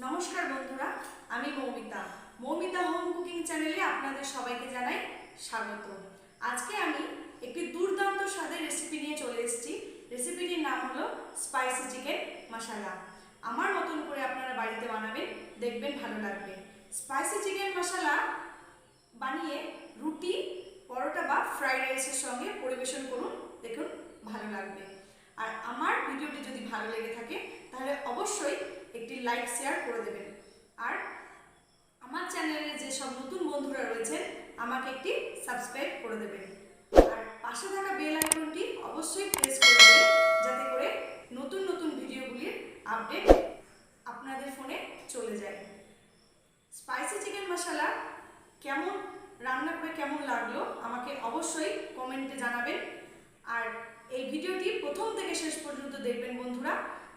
নমস্কার বন্ধুরা, আমি মৌমিতা হোম কুকিং চ্যানেলে আপনাদের সবাইকে জানাই স্বাগত। আজকে আমি একটি দুর্দান্ত স্বাদের রেসিপি নিয়ে চলে এসেছি। রেসিপিটির নাম হলো স্পাইসি চিকেন মশলা। আমার মতন করে আপনারা বাড়িতে বানাবেন, দেখবেন ভালো লাগবে। স্পাইসি চিকেন মশলা বানিয়ে রুটি, পরোটা বা ফ্রাইড রাইসের সঙ্গে পরিবেশন করুন, দেখুন ভালো লাগবে। আর আমার ভিডিওটি যদি ভালো লেগে থাকে তাহলে অবশ্যই একটি লাইক শেয়ার করে দেবেন। আর আমার চ্যানেলে যে সব নতুন বন্ধুরা রয়েছেন আমাকে একটি সাবস্ক্রাইব করে দেবেন। আর পাশে থাকা বেল আইকনটি অবশ্যই প্রেস করে দেবেন, যাতে করে নতুন নতুন ভিডিওগুলির আপডেট আপনাদের ফোনে চলে যায়। স্পাইসি চিকেন মশলা কেমন রান্না করে কেমন লাগলো আমাকে অবশ্যই কমেন্টে জানাবেন। আর এই ভিডিওটি প্রথম থেকে শেষ পর্যন্ত দেখবেন বন্ধুরা।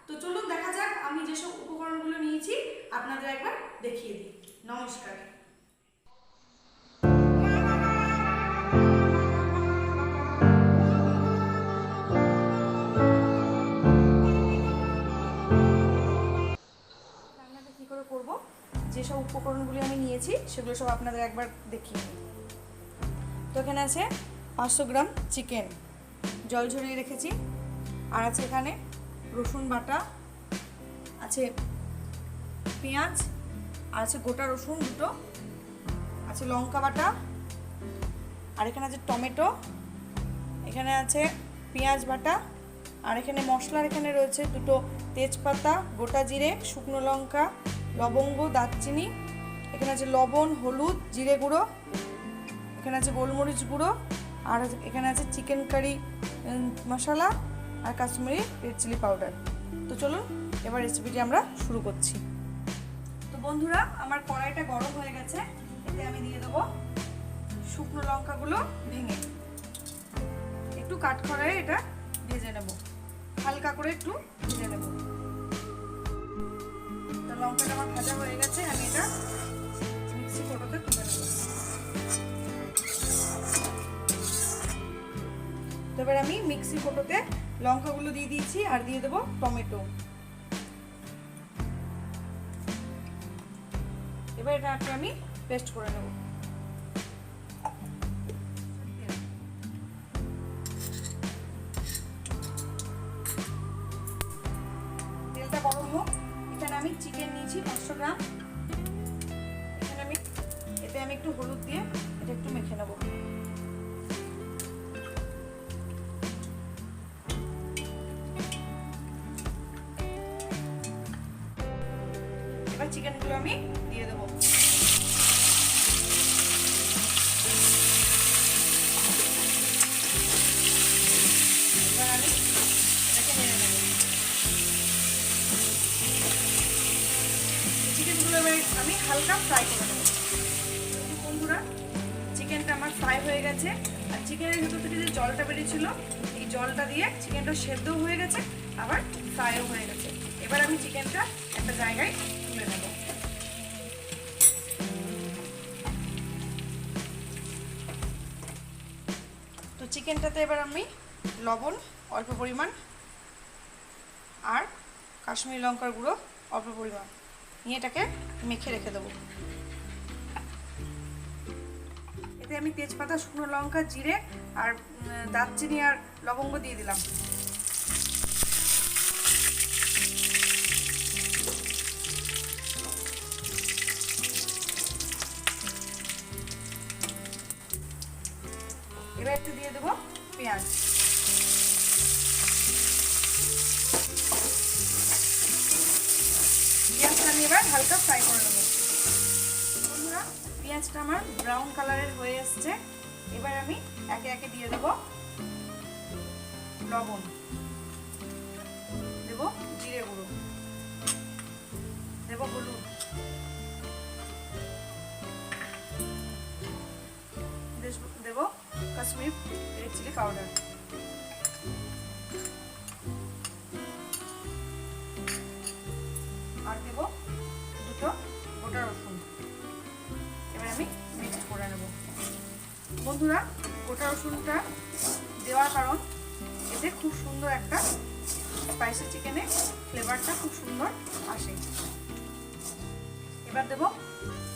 তো চলুন দেখা যাক আমি যেসব উপকরণগুলো নিয়েছি আপনাদের একবার দেখিয়ে দিই। নমস্কার। রান্নাটা কী করে করব, যেসব উপকরণগুলি আমি নিয়েছি সেগুলো সব আপনাদের একবার দেখিয়ে দিই। তো এখানে আছে 500 গ্রাম চিকেন, জল ঝরিয়ে রেখেছি। আর আছে এখানে রসুন বাটা, আছে পেঁয়াজ, আর আছে গোটা রসুন দুটো, আছে লঙ্কা বাটা, আর এখানে আছে টমেটো, এখানে আছে পেঁয়াজ বাটা, আর এখানে মশলার এখানে রয়েছে দুটো তেজপাতা, গোটা জিরে, শুকনো লঙ্কা, লবঙ্গ, দারচিনি, এখানে আছে লবণ, হলুদ, জিরে গুঁড়ো, এখানে আছে গোলমরিচ গুঁড়ো, আর এখানে আছে চিকেন কারি মশলা আর কাশ্মীরি রেড চিলি পাউডার। তো চলুন এবার রেসিপিটি আমরা শুরু করছি। তো বন্ধুরা, আমার কড়াইটা গরম হয়ে গেছে। এতে আমি দিয়ে দেবো শুকনো লঙ্কাগুলো ভেঙে, একটু কাঠখড়ায় এটা ভেজে নেব, হালকা করে একটু ভেজে নেব। তো লঙ্কাটা আমার ভাজা হয়ে গেছে, আমি এটা মিক্সি কৌটোতে তুলে নেব। তো এবার আমি মিক্সি কৌটোতে লঙ্কাগুলো দিয়ে দিয়েছি আর দিয়ে দেবো টমেটো। এবার এটাকে আমি পেস্ট করে নেব। তেলটা গরম হোক। এখানে আমি চিকেন নিয়েছি 500 গ্রাম। এখানে এতে আমি একটু হলুদ দিয়ে এটা একটু মেখে নেব। এবার চিকেনগুলো আমি দিয়ে দেবো। এবার আমি এটাকে নেড়ে নেব। চিকেনগুলো এবার আমি হালকা ফ্রাই করে নেব। বন্ধুরা, চিকেনটা আমার ফ্রাই হয়ে গেছে। আর চিকেনের ভিতর থেকে যে জলটা বেরিয়েছিল এই জলটা দিয়ে চিকেনটা সেদ্ধ হয়ে গেছে, আবার ফ্রাইও হয়ে গেছে। এবার আমি চিকেনটা একটা জায়গায় তুলে নেব। তো চিকেনটাতে এবার আমি লবণ অল্প পরিমাণ আর কাশ্মীরি লঙ্কার গুঁড়ো অল্প পরিমাণ নিয়ে এটাকে মেখে রেখে দেবো। এতে আমি তেজপাতা, শুকনো লঙ্কা, জিরে আর দারচিনি আর লবঙ্গ দিয়ে দিলাম। এবার একটু দিয়ে দেবো পেঁয়াজ। পেঁয়াজটা আমি এবার হালকা ফ্রাই করে নেবো। বন্ধুরা, পেঁয়াজটা আমার ব্রাউন কালারের হয়ে এসছে। এবার আমি একে একে দিয়ে দেবো লবণ, দেব জিরে গুঁড়ো, দেব হলুদ, দেব কাশ্মীরি রেড চিলি পাউডার, আর দেব দুটো গোটা রসুন। এবার আমি মিক্স করে নেব। বন্ধুরা, গোটা রসুনটা দেওয়ার কারণ এতে খুব সুন্দর একটা স্পাইসি চিকেনে ফ্লেভারটা খুব সুন্দর আসে। এবার দেবো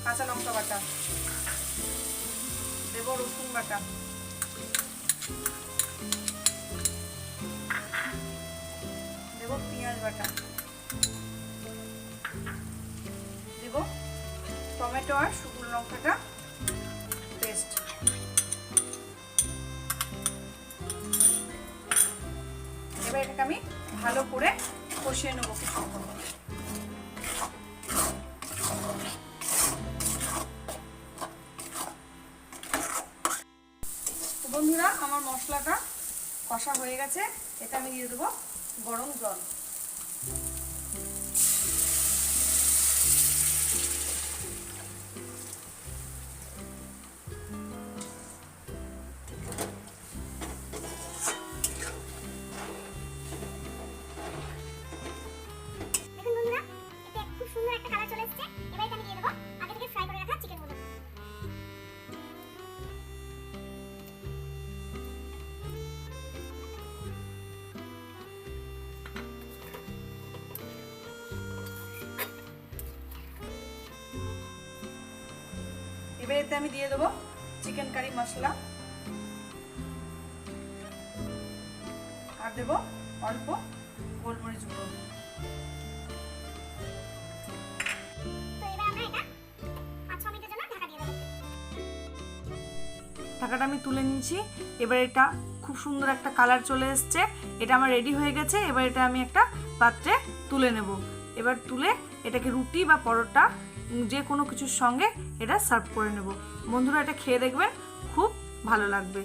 কাঁচা লঙ্কা বাটা, দেবো রসুন বাটা, দেবো পেঁয়াজ বাটা, দেবো টমেটো আর শুকনো লঙ্কাটা পেস্ট। এবার এটাকে আমি ভালো করে কষিয়ে নেবো কিছুক্ষণ। বন্ধুরা আমার মশলাটা কষা হয়ে গেছে, এটা আমি দিয়ে দেবো গরম জল। এবার এতে আমি দিয়ে দেবো চিকেন কারি মশলা আর দেবো অল্প গোলমরিচ গুঁড়ো। ঢাকাটা আমি তুলে নিয়েছি। এবার এটা খুব সুন্দর একটা কালার চলে এসছে, এটা আমার রেডি হয়ে গেছে। এবার এটা আমি একটা পাত্রে তুলে নেব। এবার তুলে এটাকে রুটি বা পরোটা যে কোনো কিছুর সঙ্গে এটা সার্ভ করে নেব। বন্ধুরা এটা খেয়ে দেখবেন, খুব ভালো লাগবে।